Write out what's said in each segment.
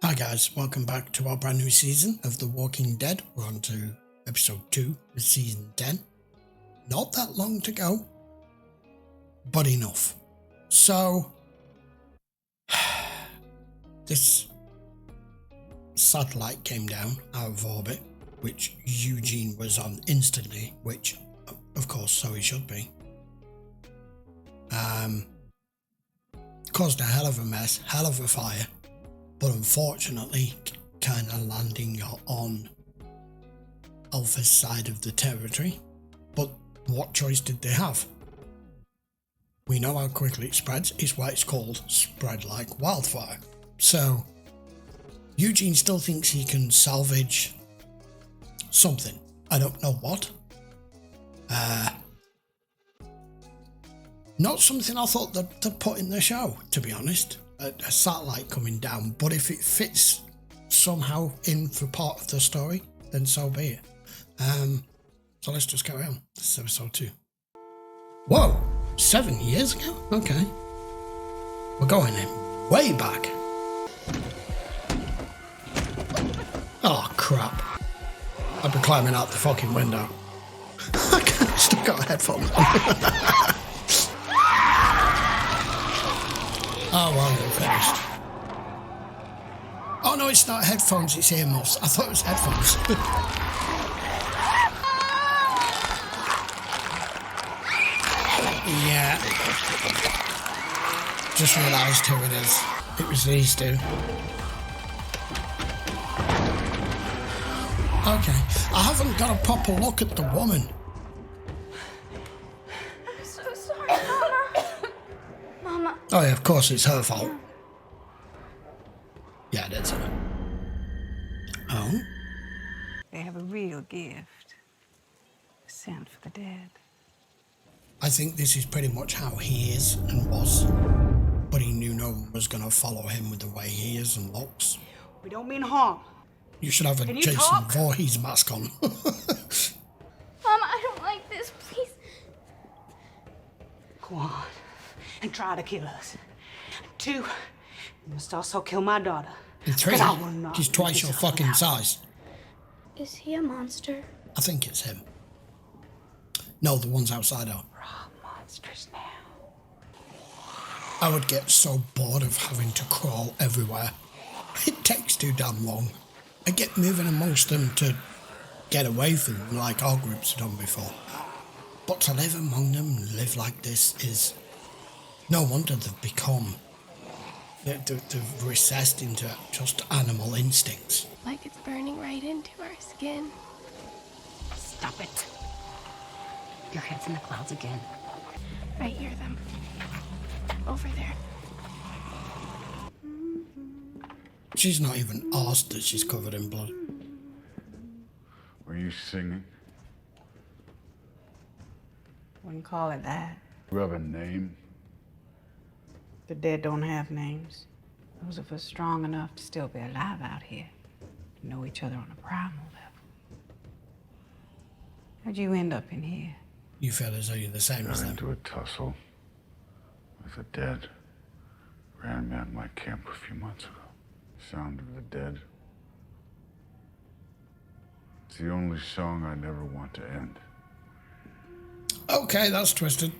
Hi guys, welcome back to our brand new season of The Walking Dead. We're on to episode 2 of season 10. Not that long to go, but enough. So, this satellite came down out of orbit, which Eugene was on instantly, which, of course, so he should be. Caused a hell of a mess, hell of a fire. But unfortunately, kind of landing on Alpha's side of the territory. But what choice did they have? We know how quickly it spreads. It's why it's called spread like wildfire. So, Eugene still thinks he can salvage something. I don't know what. Not something I thought they'd put in the show, to be honest. A satellite coming down, but if it fits somehow in for part of the story, then so be it. So let's just carry on. This is episode 2. Whoa, 7 years ago? Okay. We're going in way back. Oh crap. I've been climbing out the fucking window. I still got headphones on. Oh, well, we're finished. Oh, no, it's not headphones, it's earmuffs. I thought it was headphones. Yeah. Just realised who it is. It was these two. Okay. I haven't got a proper look at the woman. Oh yeah, of course it's her fault. Yeah, that's her. Oh? They have a real gift. Sent for the dead. I think this is pretty much how he is and was. But he knew no one was going to follow him with the way he is and looks. We don't mean harm. You should have a Jason Voorhees mask on. Mom, I don't like this, please. Go on and try to kill us. 2, you must also kill my daughter. And 3, he's twice your fucking size. Is he a monster? I think it's him. No, the ones outside are. We're all monsters now. I would get so bored of having to crawl everywhere. It takes too damn long. I get moving amongst them to get away from them like our groups have done before. But to live among them and live like this is... No wonder they've become... They've recessed into just animal instincts. Like it's burning right into our skin. Stop it. Your head's in the clouds again. I hear them. Over there. She's not even asked that she's covered in blood. Were you singing? Wouldn't call it that. You have a name? The dead don't have names. Those of us strong enough to still be alive out here know each other on a primal level. How'd you end up in here? You feel as though you're the same as Got them. into a tussle with the dead. Ran me out of my camp a few months ago. Sound of the dead. It's the only song I never want to end. Okay, that's twisted.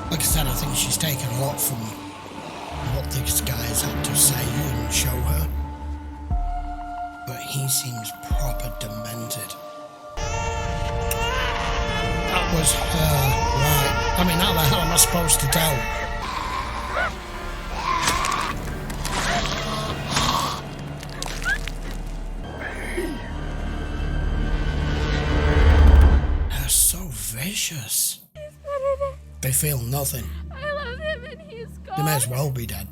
Like I said, I think she's taken a lot from what these guys had to say and show her. But he seems proper demented. That was her, right. I mean, how the hell am I supposed to tell? They're so vicious. They feel nothing. I love him and he's gone. They may as well be dead.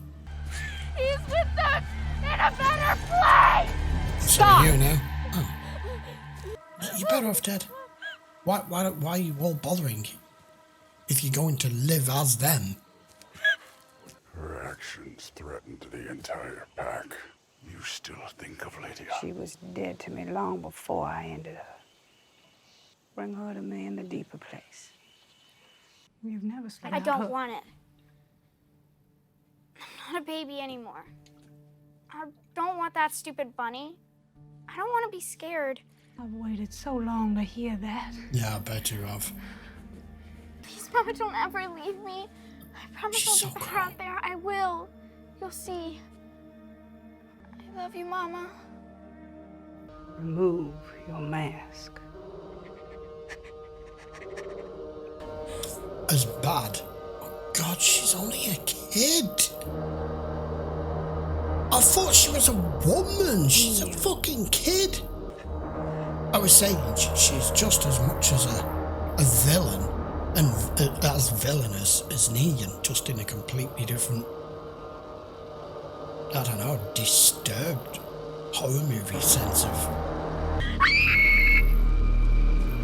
He's with them in a better place. So are you now. Oh. You're better off dead. Why are you all bothering? If you're going to live as them. Her actions threatened the entire pack. You still think of Lydia? She was dead to me long before I ended her. Bring her to me in the deeper place. You've never slid I out don't hook. want it. I'm not a baby anymore. I don't want that stupid bunny. I don't want to be scared. I've waited so long to hear that. Yeah, I bet you have. Please, Mama, don't ever leave me. I promise She's I'll so be better cool. out there. I will. You'll see. I love you, Mama. Remove your mask. As bad. Oh God, she's only a kid. I thought she was a woman. She's a fucking kid. I was saying she's just as much as a villain, and as villainous as Negan, just in a completely different, I don't know, disturbed horror movie sense of.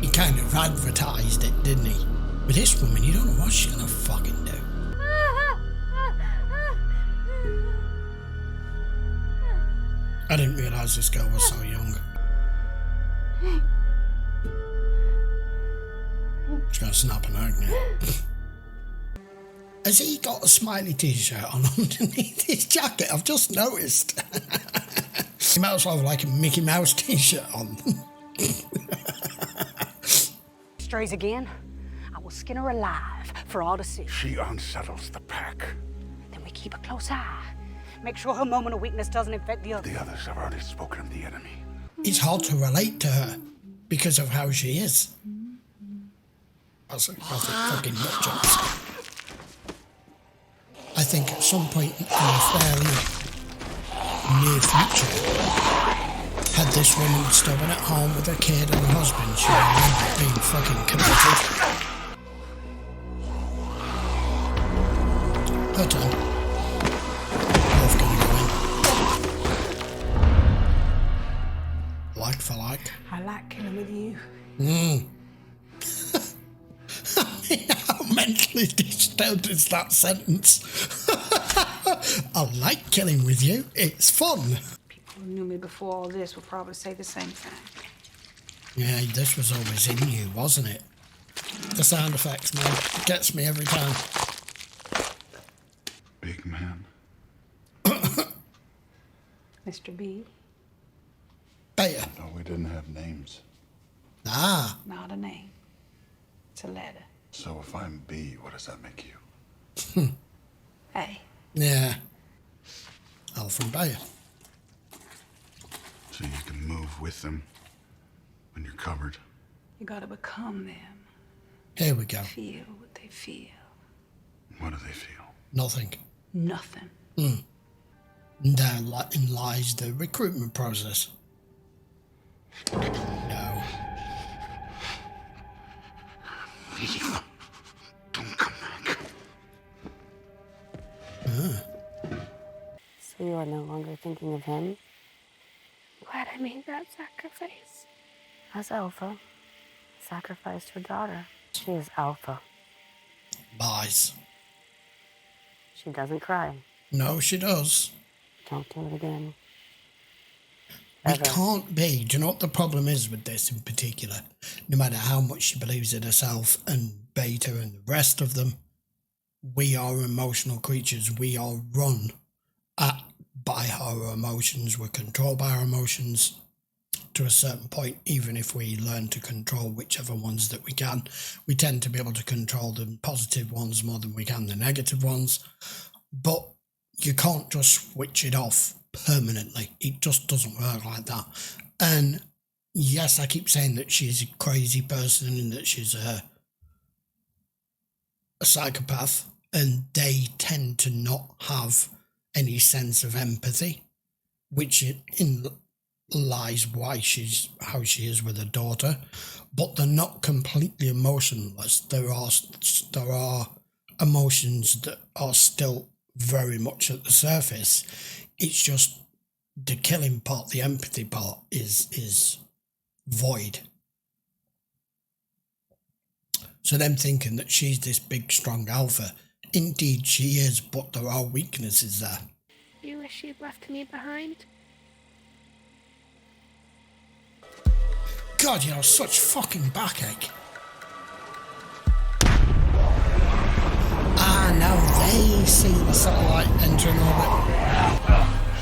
He kind of advertised it, didn't he? With this woman, you don't know what she's gonna fucking do. I didn't realise this girl was so young. She's gonna snap an egg now. Has he got a smiley t-shirt on underneath his jacket? I've just noticed. He might as well have like a Mickey Mouse t-shirt on. Strays again, I will skin her alive for all to see. She unsettles the pack. Then we keep a close eye. Make sure her moment of weakness doesn't infect the others. The others have already spoken of the enemy. It's hard to relate to her because of how she is. That's a fucking nut job. I think at some point in the fairly near future, had this woman still been at home with her kid and her husband, she would have been fucking committed. Her turn. Both gonna go in. Like for like. I like killing with you. How mentally disturbed is that sentence? I like killing with you. It's fun. People who knew me before all this would probably say the same thing. Yeah, this was always in you, wasn't it? The sound effects, man. It gets me every time. Big man. Mr. B, Beta. No, we didn't have names. Ah, not a name. It's a letter. So if I'm B, what does that make you? A. yeah. Alpha and Beta. So you can move with them when you're covered. You gotta become them. Here we go. Feel what they feel. What do they feel? Nothing. Nothing. And therein lies the recruitment process. No. Lydia, don't come back. So you are no longer thinking of him? Glad I made that sacrifice. As Alpha sacrificed her daughter. She is Alpha. Lies. She doesn't cry. No, she does. Don't do it again. We Ever. can't be. Do you know what the problem is with this in particular? No matter how much she believes in herself and Beta and the rest of them, we are emotional creatures. We are run by our emotions. We're controlled by our emotions to a certain point. Even if we learn to control whichever ones that we can, we tend to be able to control the positive ones more than we can the negative ones. But you can't just switch it off permanently. It just doesn't work like that. And yes, I keep saying that she's a crazy person and that she's a psychopath, and they tend to not have any sense of empathy, which in lies why she's how she is with her daughter. But they're not completely emotionless. There are emotions that are still very much at the surface. It's just the killing part, the empathy part is void. So them thinking that she's this big strong alpha, indeed she is, but there are weaknesses there. You wish you'd left me behind? God, you know, such fucking backache. now they see the satellite entering orbit.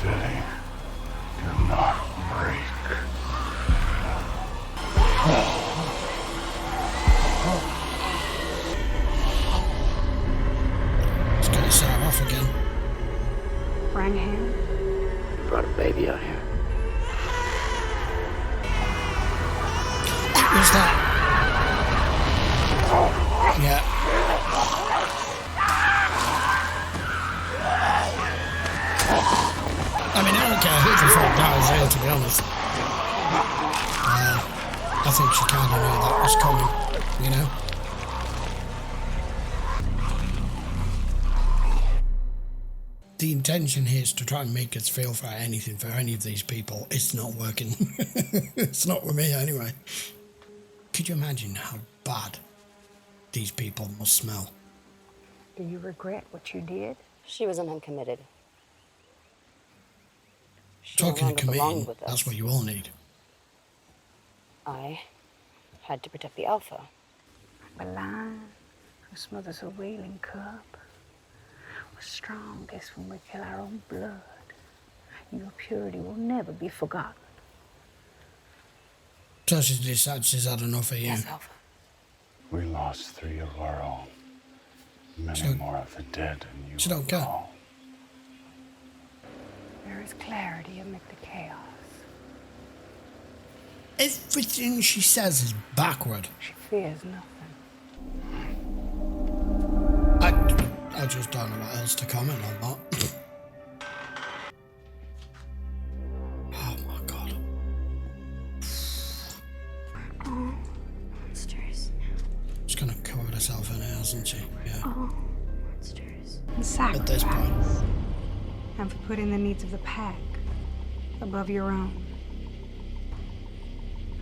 City, do not break. It's gonna set off again. Bring him. You brought a baby out here. It was that. Yeah. I mean, I don't care who the fuck dies here, to be honest. I think she kind of knew that was coming, you know? The intention here is to try and make us feel for anything, for any of these people. It's not working. It's not with me, anyway. Could you imagine how bad these people must smell? Do you regret what you did? She was an uncommitted. She Talking no of longer belonged committing, with us. that's what you all need. I had to protect the alpha. A line who smothers a wailing cub. We're strongest when we kill our own blood. Your purity will never be forgotten. So she decides she's had enough of you. Yes, Alpha. We lost 3 of our own. Many So- more of the dead, and you So don't go. recall. There is clarity amid the chaos. Everything she says is backward. She fears nothing. I just don't know what else to comment on that. Oh my god. Oh, monsters. She's gonna cover herself in it, hasn't she? Yeah. Oh, monsters. And At this point. sacrifice. And for putting the needs of the pack above your own.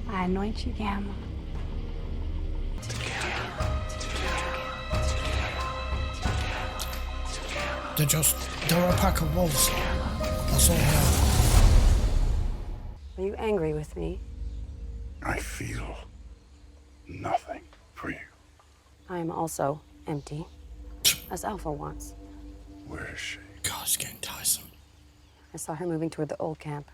I anoint you, Gamma. They're a pack of wolves. That's all they are. Are you angry with me? I feel nothing for you. I am also empty, as Alpha wants. Where is she? God, it's getting tiresome. I saw her moving toward the old camp.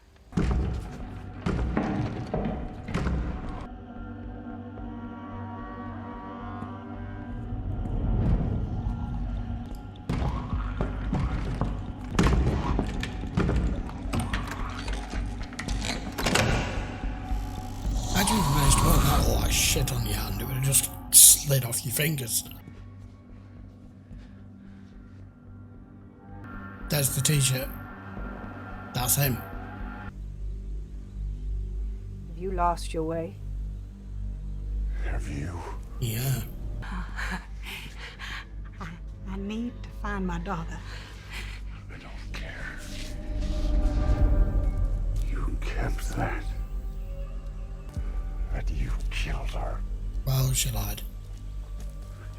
Imagine if you managed to hold that all that shit on your hand, it would have just slid off your fingers. There's the t-shirt. That's him. Have you lost your way? Have you? Yeah. I need to find my daughter. I don't care. You kept that. That you killed her. Well, she lied.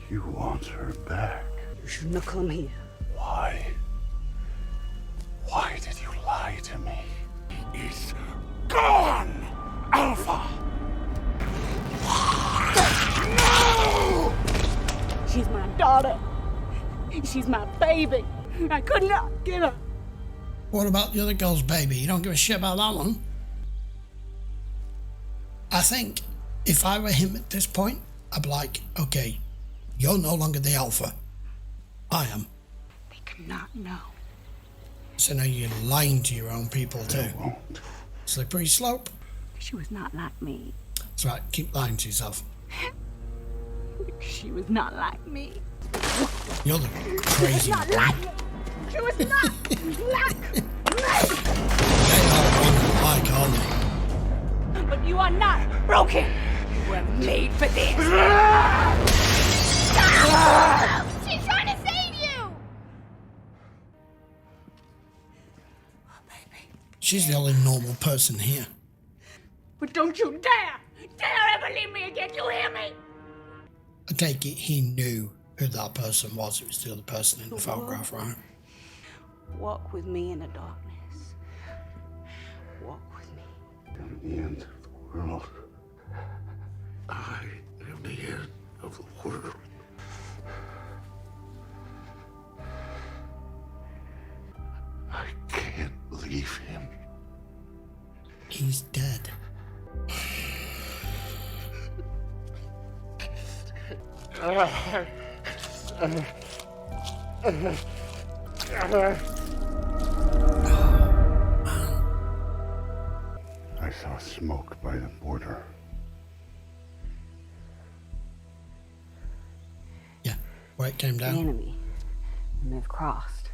You want her back. You shouldn't have come here. Why? Why did you lie to me? It's gone, Alpha! She's my daughter. She's my baby. I could not get her. What about the other girl's baby? You don't give a shit about that one? I think if I were him at this point, I'd be like, okay, you're no longer the alpha. I am. They cannot know. So now you're lying to your own people too. I won't. Slippery slope. She was not like me. That's right, keep lying to yourself. She was not like me. You're the crazy one. She was not like me. They are one like, aren't they? But you are not broken. You were made for this. She's trying to save you! She's the only normal person here. But don't you dare ever leave me again. You hear me? I take it he knew who that person was. It was the other person in the photograph, right? Walk with me in the darkness. Walk with me. At the end of the world. I am the end of the world. I saw smoke by the border. Yeah, where it came The down. enemy. And they've crossed.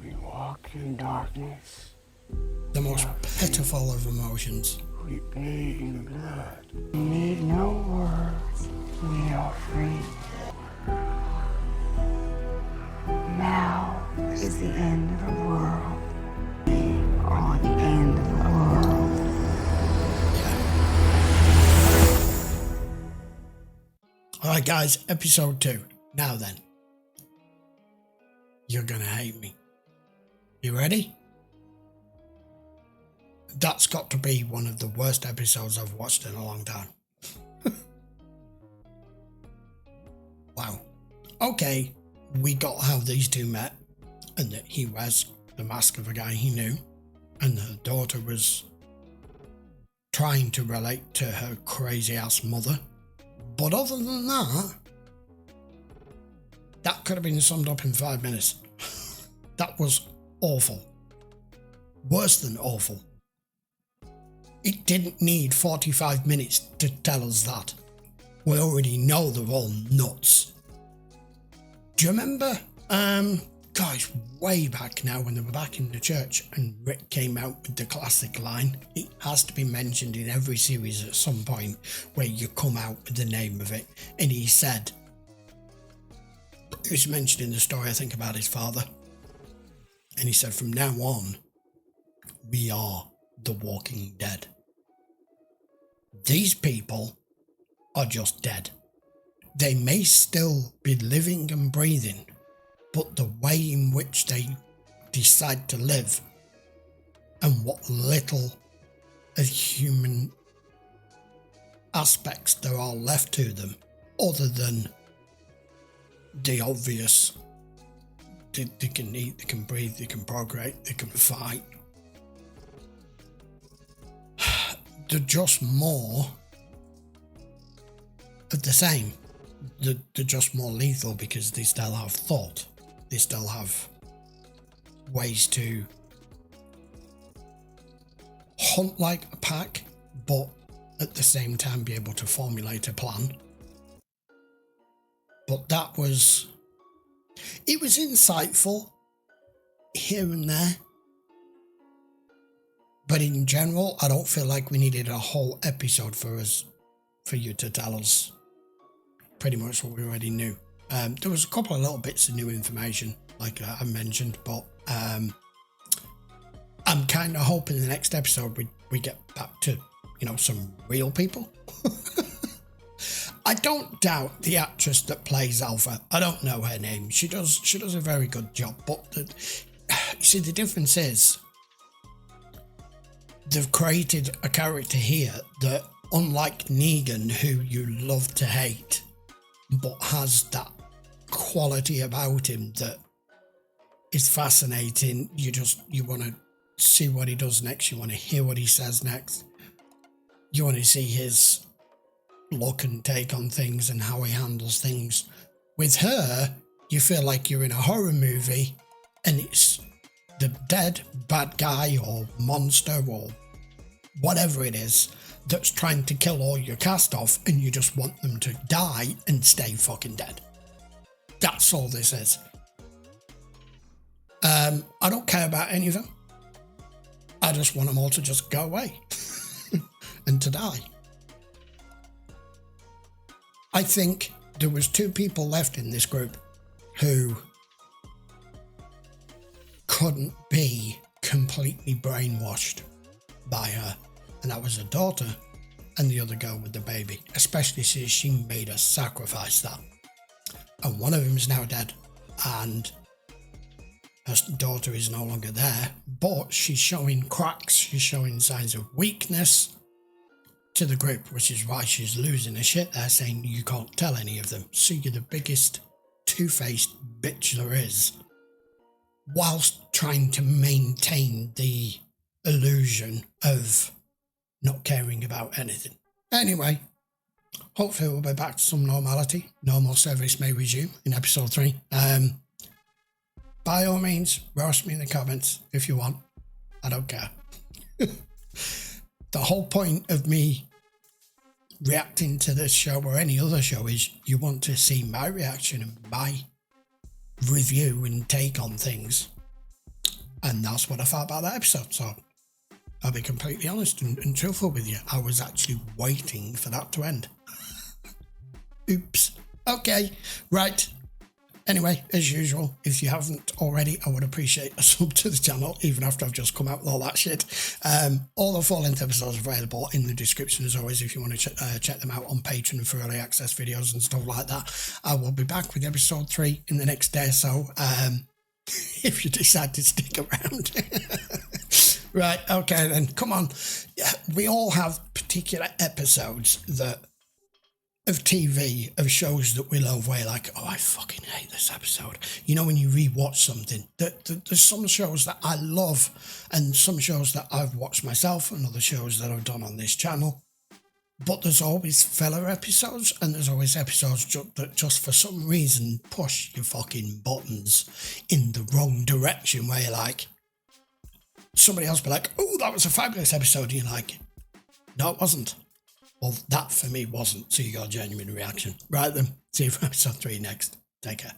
We walk in darkness. The most pitiful of emotions. We bathe in blood. We need no words. We are free. Now is the end of the world. We are the end of the world. Alright guys, episode 2. Now then. You're gonna hate me. You ready? That's got to be one of the worst episodes I've watched in a long time. Wow. Okay, we got how these two met, and that he wears the mask of a guy he knew, and her daughter was trying to relate to her crazy ass mother. But other than that, that could have been summed up in 5 minutes. That was awful. Worse than awful. It didn't need 45 minutes to tell us that. We already know they're all nuts. Do you remember, guys, way back now when they were back in the church and Rick came out with the classic line? It has to be mentioned in every series at some point where you come out with the name of it. And he said, it was mentioned in the story, I think, about his father. And he said, from now on, we are the Walking Dead. These people are just dead. They may still be living and breathing, but the way in which they decide to live and what little of human aspects there are left to them, other than the obvious, they can eat, they can breathe, they can procreate, they can fight. They're just more of the same. They're just more lethal because they still have thought. They still have ways to hunt like a pack, but at the same time be able to formulate a plan. But that was... it was insightful here and there. But in general, I don't feel like we needed a whole episode for you to tell us pretty much what we already knew. There was a couple of little bits of new information, like I mentioned, but I'm kind of hoping the next episode we get back to, some real people. I don't doubt the actress that plays Alpha. I don't know her name. She does a very good job, but you see, the difference is they've created a character here that, unlike Negan, who you love to hate, but has that quality about him that is fascinating. You want to see what he does next. You want to hear what he says next. You want to see his look and take on things and how he handles things. With her, you feel like you're in a horror movie and it's the dead bad guy or monster or whatever it is that's trying to kill all your cast off, and you just want them to die and stay fucking dead. That's all this is. I don't care about any of them. I just want them all to just go away and to die. I think there was 2 people left in this group who couldn't be completely brainwashed by her, and that was her daughter and the other girl with the baby, especially since she made us sacrifice that. And one of them is now dead, and her daughter is no longer there, but she's showing cracks, she's showing signs of weakness to the group, which is why she's losing her shit. They're saying you can't tell any of them, so you're the biggest two-faced bitch there is, whilst trying to maintain the illusion of not caring about anything. Anyway, hopefully we'll be back to some normality. Normal service may resume in episode 3. By all means, roast me in the comments if you want. I don't care. The whole point of me reacting to this show or any other show is you want to see my reaction and my review and take on things. And that's what I thought about that episode. So I'll be completely honest and truthful with you. I was actually waiting for that to end. Oops. Okay. Right. Anyway, as usual, if you haven't already, I would appreciate a sub to the channel, even after I've just come out with all that shit. All the full-length episodes are available in the description, as always, if you want to check them out on Patreon for early access videos and stuff like that. I will be back with episode 3 in the next day or so, if you decide to stick around. Right, okay then, come on. We all have particular episodes of TV, of shows that we love, where you're like, oh, I fucking hate this episode. You know, when you rewatch something, there's some shows that I love and some shows that I've watched myself and other shows that I've done on this channel. But there's always filler episodes, and there's always episodes that just for some reason push your fucking buttons in the wrong direction, where you're like, somebody else be like, oh, that was a fabulous episode. And you're like, no, it wasn't. Well, that for me wasn't, so you got a genuine reaction. Right then, see you for episode 3 next. Take care.